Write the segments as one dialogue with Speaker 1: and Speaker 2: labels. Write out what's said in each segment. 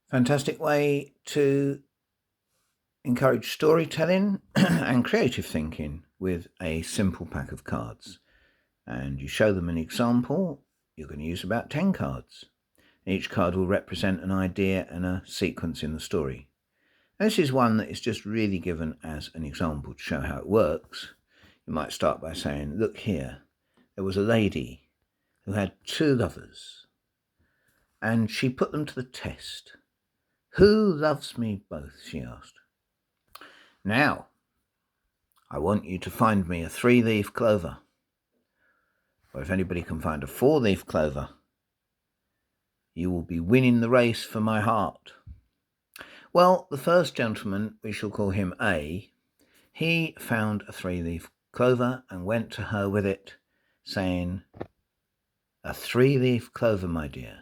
Speaker 1: Fantastic way to encourage storytelling and creative thinking with a simple pack of cards. And you show them an example, you're going to use about 10 cards. Each card will represent an idea and a sequence in the story. This is one that is just really given as an example to show how it works. You might start by saying, look here, there was a lady who had two lovers and she put them to the test. Who loves me both? She asked. Now, I want you to find me a 3-leaf clover. Or if anybody can find a 4-leaf clover, you will be winning the race for my heart. Well, the first gentleman, we shall call him A, he found a 3-leaf clover and went to her with it, saying, a 3-leaf clover, my dear.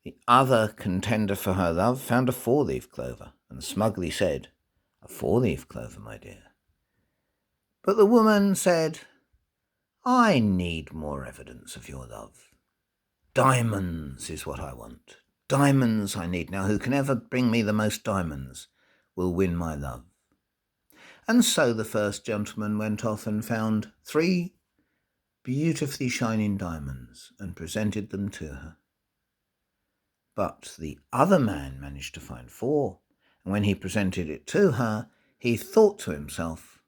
Speaker 1: The other contender for her love found a 4-leaf clover and smugly said, a 4-leaf clover, my dear. But the woman said, I need more evidence of your love. Diamonds is what I want. Diamonds I need. Now, who can ever bring me the most diamonds will win my love. And so the first gentleman went off and found 3 beautifully shining diamonds and presented them to her. But the other man managed to find 4, and when he presented it to her, he thought to himself,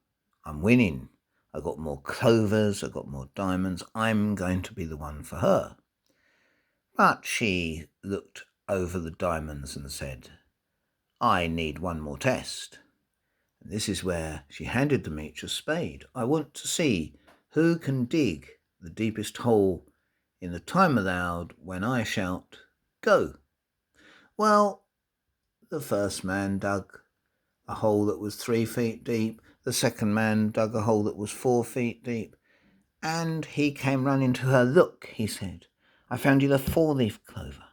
Speaker 1: I'm winning. I got more clovers, I got more diamonds, I'm going to be the one for her. But she looked over the diamonds and said, I need one more test. And this is where she handed them each a spade. I want to see who can dig the deepest hole in the time allowed when I shout, go. Well, the first man dug a hole that was 3 feet deep. The second man dug a hole that was 4 feet deep. And he came running to her. Look, he said, I found you the 4-leaf clover.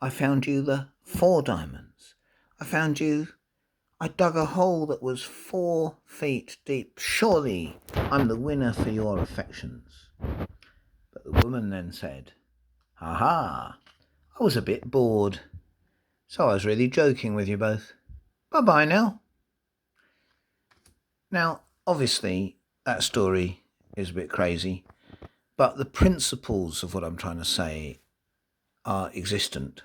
Speaker 1: I found you the 4 diamonds. I dug a hole that was 4 feet deep. Surely I'm the winner for your affections. But the woman then said, ha ha, I was a bit bored. So I was really joking with you both. Bye-bye now. Now, obviously, that story is a bit crazy, but the principles of what I'm trying to say are existent.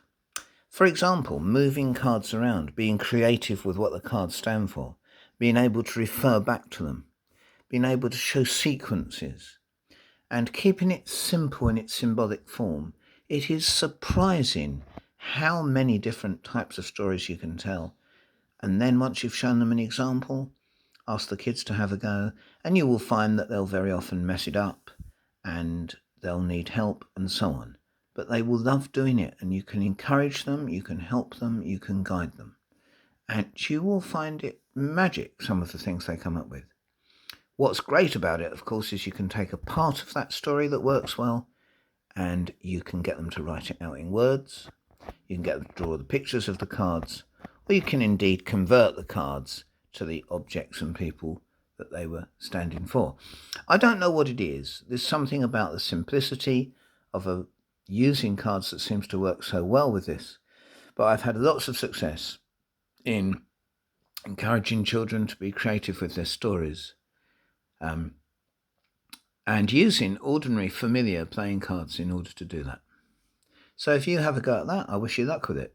Speaker 1: For example, moving cards around, being creative with what the cards stand for, being able to refer back to them, being able to show sequences, and keeping it simple in its symbolic form. It is surprising how many different types of stories you can tell. And then once you've shown them an example, ask the kids to have a go, and you will find that they'll very often mess it up and they'll need help and so on. But they will love doing it, and you can encourage them, you can help them, you can guide them. And you will find it magic, some of the things they come up with. What's great about it, of course, is you can take a part of that story that works well and you can get them to write it out in words. You can get them to draw the pictures of the cards, or you can indeed convert the cards to the objects and people that they were standing for. I don't know what it is. There's something about the simplicity of using cards that seems to work so well with this. But I've had lots of success in encouraging children to be creative with their stories, and using ordinary, familiar playing cards in order to do that. So if you have a go at that, I wish you luck with it.